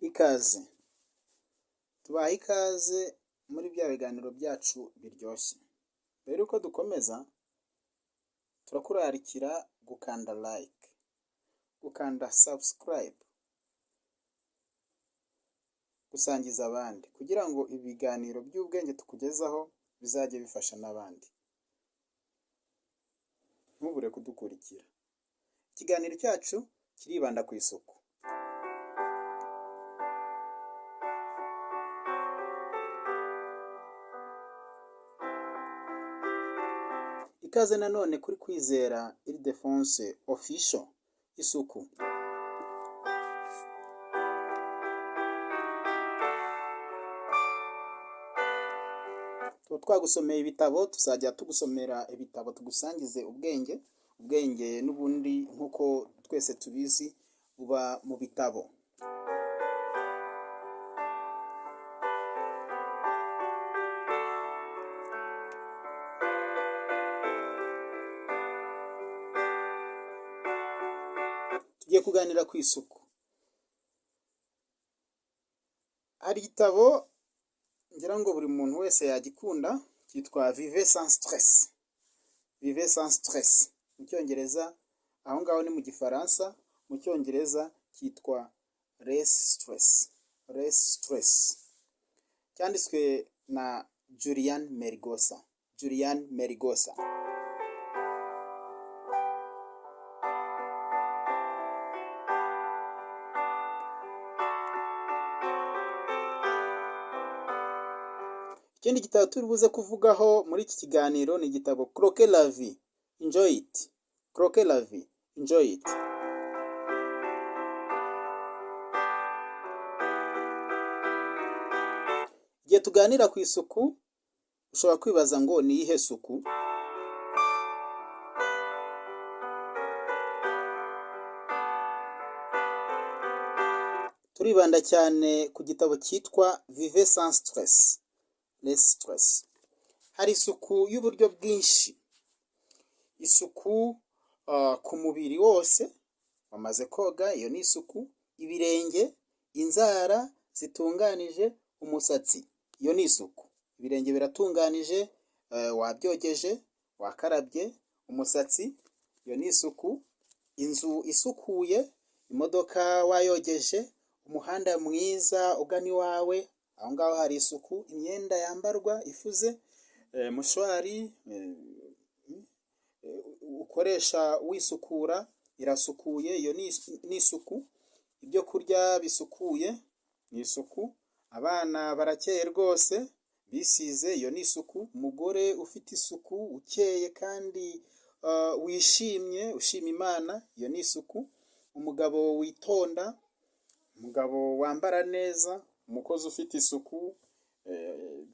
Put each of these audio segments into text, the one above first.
Ikaze, tubaha ikaze muri bya biganiro byacu biryoshye. Mbere yuko dukomeza, turakurarikira gukanda like, gukanda subscribe, gusangiza abandi kugira ngo ibiganiro by'ubwenge tukugezaho bizajye bifasha n'abandi. Ntubure kudukurikira. Ikiganiro cyacu kiribanda ku isuku. Ikaze nanone kuri Kwizera Ildefonse Official isuku. Tuba twagusomeye ibitabo, tuzajya tugusomera ibitabo tugusangize ubwenge. Ubwenge n'ubundi nk'uko twese tubizi buba mu bitabo. Tugiye kuganira ku isuku. Hari igitabo ngira ngo buri muntu wese yagikunda, cyitwa Vivez sans stress. Vivez sans stress mu cyongereza, aho ngaho ni mu gifaransa, mu cyongereza cyitwa less stress. Less stress. Cyanditswe na Julian Merigosa. Julian Merigosa. Ikindi gitabo turi buze kuvugaho muri iki kiganiro ni igitabo Croquez la vie, enjoy it. Croquez la vie, enjoy it. Igihe tuganira ku isuku, ushobora kwibaza ngo ni iyihe suku? Turibanda cyane ku gitabo cyitwa Vivez sans stress. Less stress. Hari isuku y'uburyo bwinshi. Isuku ku mubiri wose, wamaze koga, iyo ni isuku. Ibirenge, inzara zitunganije, umusatsi, iyo ni isuku. Ibirenge biratunganije, wabyogeje, wakarabye. Umusatsi, iyo ni isuku. Inzu isukuye, imodoka wayogeje, umuhanda mwiza ugana iwawe, aho ngaho hari isuku. Imyenda yambarwa ifuze, mushwari ukoresha wisukura irasukuye, iyo ni isuku. Ibyo kurya bisukuye ni isuku. Abana barakeye rwose bisize, iyo ni isuku. Umugore ufite isuku, ukeye kandi wishimye, ushima Imana, iyo ni isuku. Umugabo witonda, umugabo wambara neza, umukozi ufite isuku.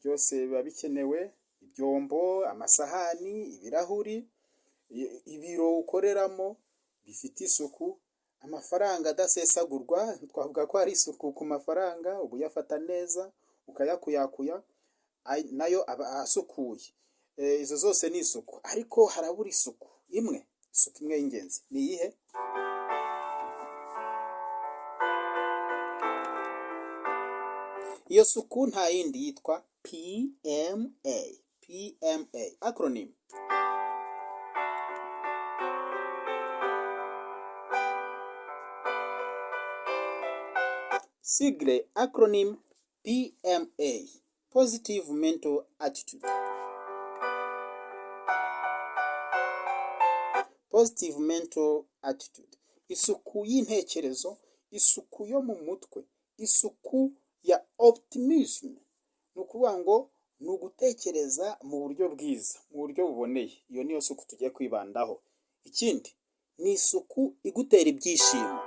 Byose biba bikenewe. Ibyombo, amasahani, ibirahuri, ibiro ukoreramo bifite isuku. Amafaranga adasesagurwa, twavuga ko hari isuku ku mafaranga. Ubu uyafata neza ukayakuyakuya, nayo aba asukuye. Izo zose ni isuku, ariko harabura isuku imwe. Isuku imwe y'ingenzi ni iyihe? Iyo suku nta yindi, yitwa PMA. PMA, acronym. Sigle, acronym PMA. Positive mental attitude. Positive mental attitude. Isuku y'intekerezo, isuku yo mu mutwe, isuku ya optimism. Ni ukuvuga ngo ni ugutekereza mu buryo bwiza, mu buryo buboneye. Iyo niyo suku tugiye kwibandaho. Ikindi ni isuku igutera ibyishimo.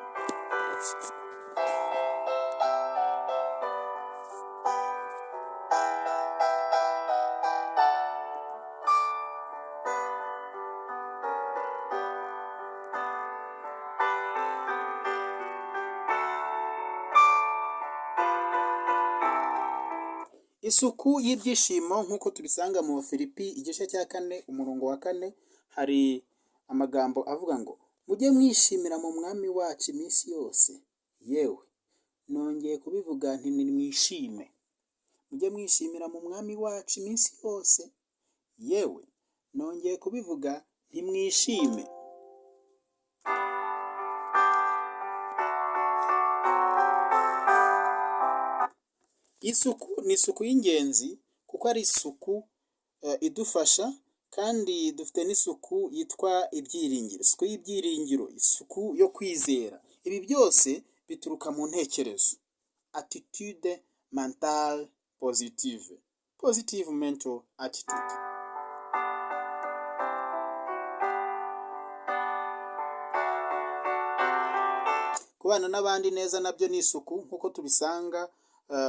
isuku y'ibyishimo nk'uko tubisanga mu Filipi igice cya 4 umurongo wa 4, hari amagambo avuga ngo mujye mwishimira mu mwami wacu iminsi yose, yewe nongeye kubivuga nti nimwishime. Mujye mwishimira mu mwami wacu iminsi yose, yewe nongeye kubivuga ntimwishime. Isuku ni isuku y'ingenzi kuko ari isuku idufasha, kandi dufite n'isuku yitwa ibyiringiro, isuku y'ibyiringiro, isuku yo kwizera. Ibi byose bituruka mu ntekerezo, attitude mentale positive, positive mental attitude. Kubana n'abandi neza nabyo ni isuku nk'uko tubisanga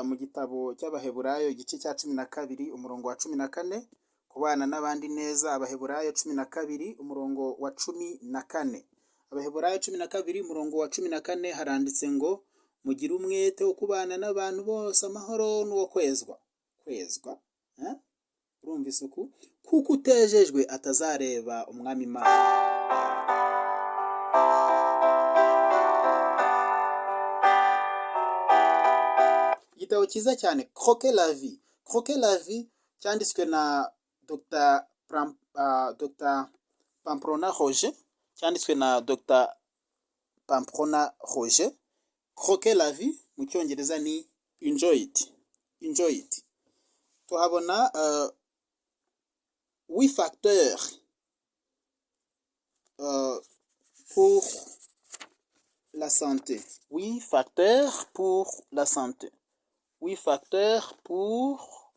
mu gitabo cy'Abaheburayo igice cya 12 umurongo wa 14. Kubana n'abandi neza, Abaheburayo 12 umurongo wa 14. Abaheburayo 12 umurongo wa 14 haranditse ngo mugire umwete wo kubana n'abantu bose amahoro n'uwo kwezwa. Urumva isuku? Kuko utejejwe atazareba umwami Imana. Igitabo cyiza cyane Croquer la vie. Croquer la vie cyanditswe na Dr. Pamplona Roger, Croquer la vie mu cyongereza ni enjoy it. Tuhabona 8 facteurs pour la santé. 8 facteurs pour la santé. 8 facteurs pour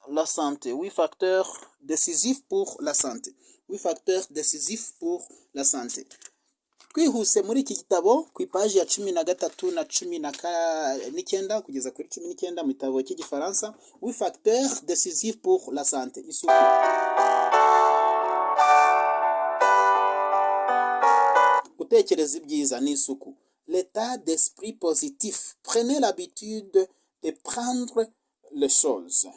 la santé. 8 facteurs décisifs pour la santé. 8 facteurs décisifs pour la santé. Twihuse muri iki gitabo ku ipaji ya 13 na 19 kugeza kuri 19 mu gitabo cy'igifaransa. 8 facteurs décisifs pour la santé. Isuku. Gutekereza ibyiza ni isuku. L'état d'esprit positif. Prenez l'habitude de prendre les choses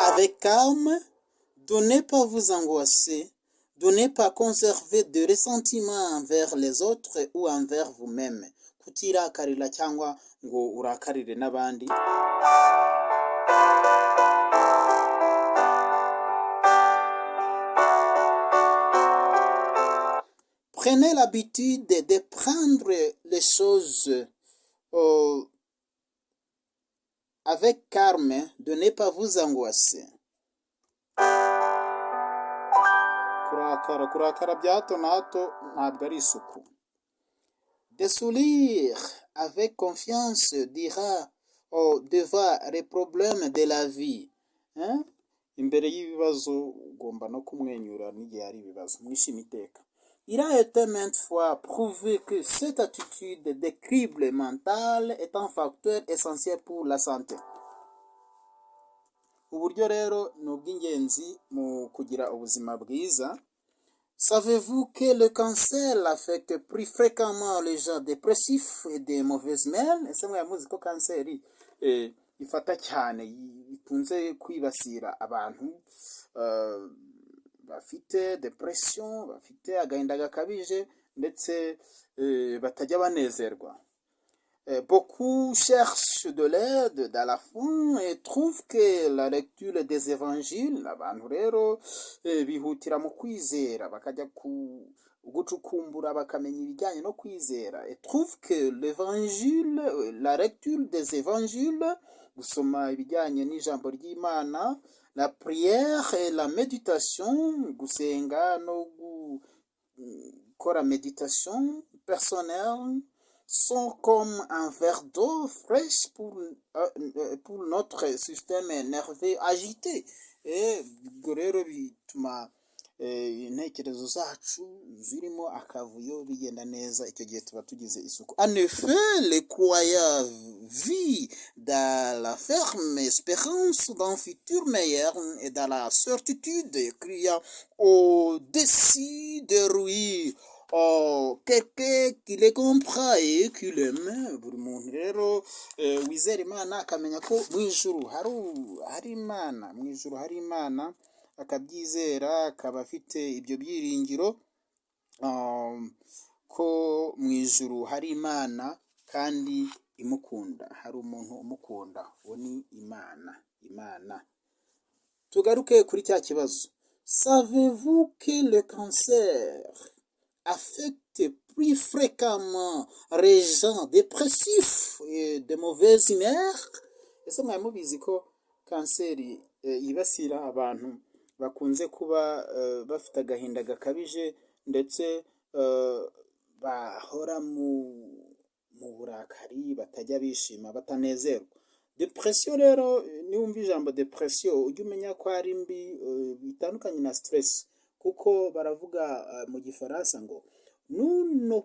avec calme. De ne pas vous angoisser, de ne pas conserver de ressentiment envers les autres ou envers vous-même. Kutirakarira cyangwa ngo urakarire n'abandi. Prenez l'habitude de prendre les choses avec calme, de ne pas vous angoisser. Kurakara bya hato na hato ntabwo ari isuku. De sourire avec confiance devant les problèmes de la vie. Imbere y'ibibazo ugomba no kumwenyura n'igihe ari ibibazo. Mwishime iteka. Il a été maintes fois prouvé que cette attitude d'équilibre mental est un facteur essentiel pour la santé. Uburyo rero ni ubw'ingenzi mu kugira ubuzima bwiza. Savez-vous que le cancer affecte plus fréquemment les gens dépressifs et des mauvaises mœurs? Ese mwamuzi ko kanseri ifata cyane, ikunze kwibasira abantu bafite depression, bafite agahinda gakabije ndetse batajya banezerwa. Beaucoup cherchent de l'aide dans la foi et trouvent que la lecture des évangiles, abantu rero bihutira mu kwizera bakajya gucukumbura bakamenya ibijyanye no kwizera, et trouvent que l'évangile, la lecture des évangiles, gusoma ibijyanye n'ijambo ry'Imana, la prière et la méditation, gusenga no gukora méditation personnelle, sont comme un verre d'eau fraîche pour notre système nerveux agité. Ubwo rero bituma intekerezo zacu zirimo akavuyo bigenda neza, icyo gihe tuba tugize isuku. En effet, les croyants vivent dans la ferme espérance d'un futur meilleur et dans la certitude criant au-dessus des ruines, quelqu'un qui les comprend et qui l'aime. Buri muntu rero wizera imana akamenya ko mu ijuru hari imana, mu ijuru hari imana, akabyizera, akaba afite ibyo byiringiro ko mu ijuru hari imana kandi imukunda, hari umuntu umukunda, uwo ni imana. Tugaruke kuri cya kibazo. Savez-vous que le cancer affecte plus fréquemment les gens dépressifs et de mauvaise humeur? Ese mwari mubizi ko kanseri yibasira abantu bakunze kuba bafite agahinda gakabije ndetse bahora mu burakari, batajya bishima, batanezerwa. Depression rero, niwumva ijambo depression ujye umenya ko ari mbi, bitandukanye na stress, kuko baravuga mu gifaransa ngo nous ne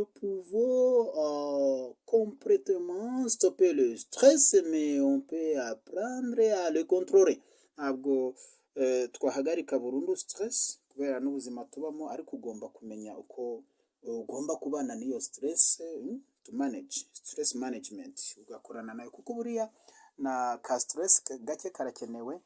pouvons complètement stopper le stress, mais on peut apprendre à le contrôler. Ntabwo twahagarika burundu stress kubera n'ubuzima tubamo, ariko ugomba kumenya uko ugomba kubana n'iyo stress, to manage stress management, ugakorana nayo, kuko buriya na ka stress gake karakenewe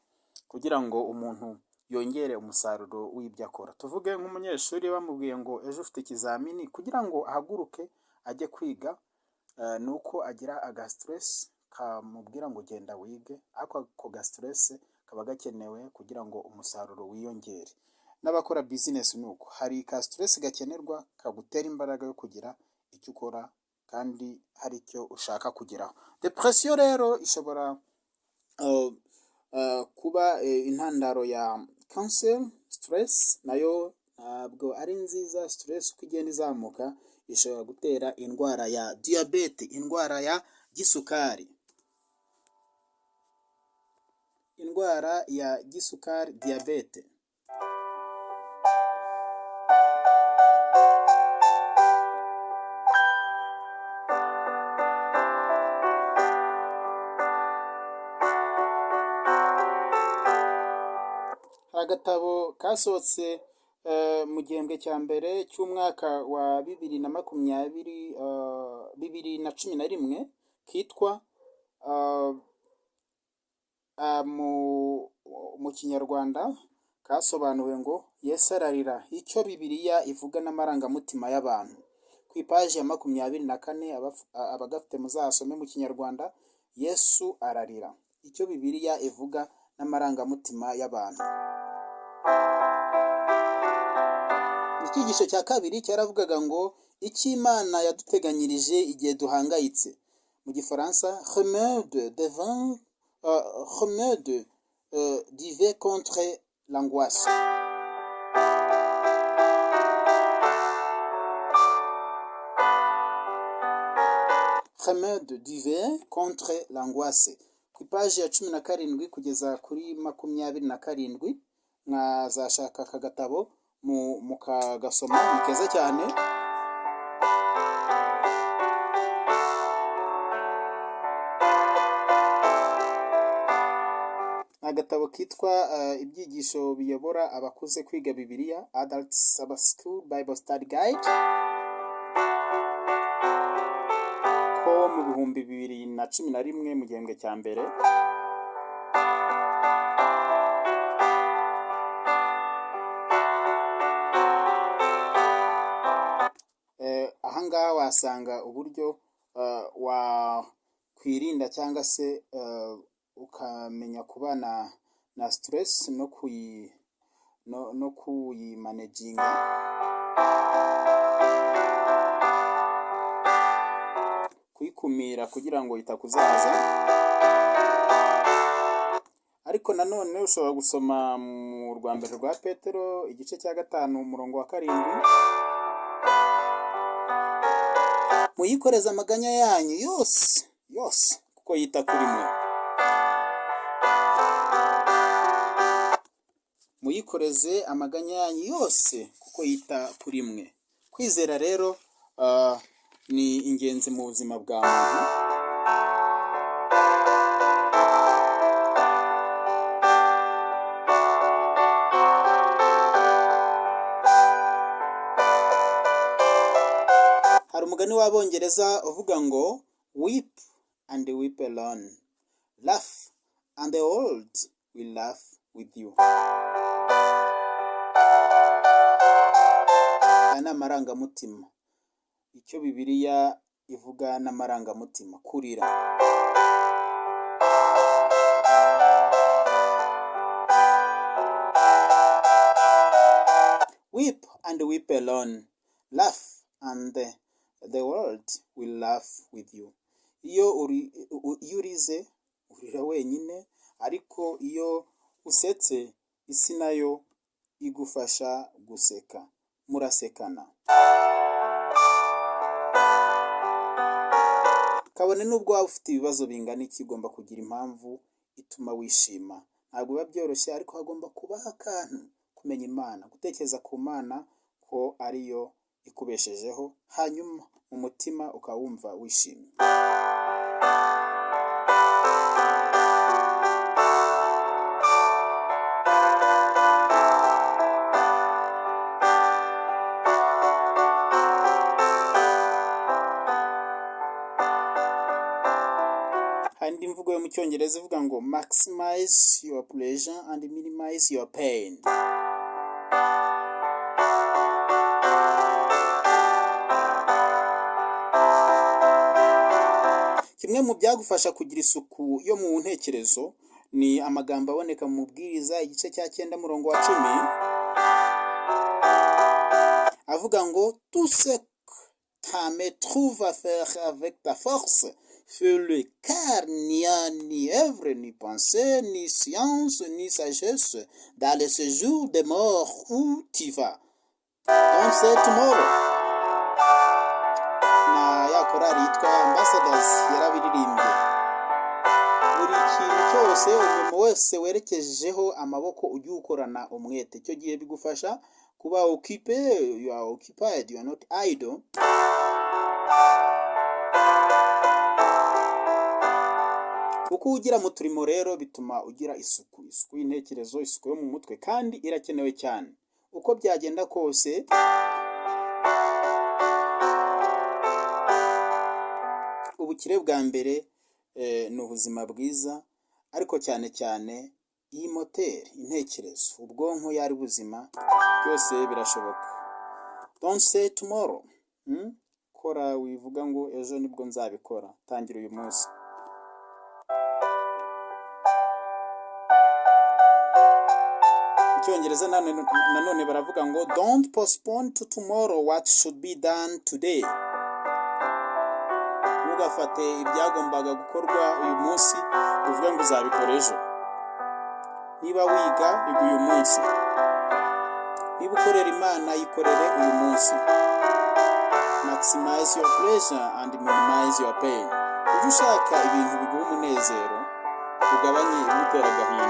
kugira ngo umuntu yongere umusaruro w'ibyo akora. Tuvuge nk'umunyeshuri bamubwiye ngo ejo ufite ikizamini, kugira ngo ahaguruke ajye kwiga nuko agira aga stress kamubwira ngo genda wige, ariko ako ga stress kaba gakenewe kugira ngo umusaruro wiyongere. N'abakora business nuko hari ka stress gakenerwa kagutera imbaraga yo kugira icyo ukora kandi hari icyo ushaka kugeraho. Depression rero ishobora kuba intandaro ya cancer. Stress nayo ntabwo ari nziza. Stress uko igenda izamuka ishobora gutera indwara ya diyabete, indwara ya gisukari, diyabete. Agatabo kasohotse mu gihembwe cya mbere cy'umwaka wa 2021 kitwa mu kinyarwanda kasobanuwe ngo Yesu ararira, icyo Bibiliya ivuga n'amarangamutima y'abantu. Ku ipaji ya 24 abagafite muzasome mu kinyarwanda, Yesu ararira, icyo Bibiliya ivuga n'amarangamutima y'abantu. Icyigisho cya kabiri cyaravugaga ngo icyo Imana yaduteganyirije igihe duhangayitse. Mu gifaransa, remède divin contre l'angoisse. Remède divin contre l'angoisse. Ku ipaji ya 17 kugeza kuri 27 mwazashaka aka gatabo mukagasoma, ni keza cyane. Agatabo kitwa ibyigisho biyobora abakuze kwiga Bibiliya, Adult Sabbath School Bible Study Guide, ko mu 2011 mu gihembwe cya mbere. Ahangaha wasanga uburyo wakwirinda cyangwa se ukamenya kubana na stress no kuyimanaginga, kuyikumira kugira ngo itakuzaza. Ariko nanone ushobora gusoma mu rwa mbere rwa Petero igice cya 5 umurongo wa 7, muyikoreze amaganya yanyu yose kuko yita kuri mwe. Muyikoreze amaganya yanyu yose kuko yita kuri mwe. Kwizera rero ni ingenzi mu buzima bwa muntu. umugani w'abongereza uvuga ngo weep and weep alone, laugh and the world will laugh with you. Aya ni amarangamutima, icyo Bibiliya ivuga n'amarangamutima, kurira. Weep and weep alone, laugh and the world will laugh with you. Iyo urize urira wenyine, ariko iyo usetse isi nayo igufasha guseka, murasekana. Kabone nubwo waba ufite ibibazo bingana iki, ugomba kugira impamvu ituma wishima. Ntabwo biba byoroshye, ariko hagomba kubaho akantu, kumenya Imana, gutekereza ku Mana ko ariyo ikubeshejeho, hanyuma mu mutima ukawumva wishimye. Handi imvugo yo mu Cyongereza ivuga ngo maximize your pleasure and minimize your pain. Kimwe mu byagufasha kugira isuku yo mu ntekerezo ni amagambo aboneka mu Mubwiriza igice cya 9 murongo wa 10, avuga ngo tout ce que tu trouves à faire avec ta force, fais-le, car il n'y a ni œuvre, ni pensée, ni science, ni sagesse dans le séjour des morts où tu vas. Donc c'est tomorrow. Na ya korali yitwa Ambassadors yarabiririmbye. Buri kintu cyose umuntu wese werekejeho amaboko ujye ukorana umwete, cyo gihe bigufasha kuba occupé, you are occupied, you are not idle. Uko ugira mu turimo rero bituma ugira isuku y'intekerezo, isuku yo mu mutwe, kandi irakenewe cyane. Uko byagenda kose, ubukire bwa mbere ni ubuzima bwiza, ariko cyane cyane iyi moteri, intekerezo, ubwonko yari buzima, byose birashoboka. Don't say tomorrow. Kora wivuga ngo ejo nibwo nzabikora, tangira uyu munsi. Icyongereza nanone baravuga ngo don't postpone to tomorrow what should be done today. Ntugafate ibyagombaga gukorwa uyu munsi uvuga ngo uzabikora ejo. Niba wiga, iga uyu munsi. Niba ukorera Imana, yikorere uyu munsi. Maximize your pleasure and minimize your pain. Ujye ushaka ibintu biguha umunezero, ugabanye ibimutera agahinda.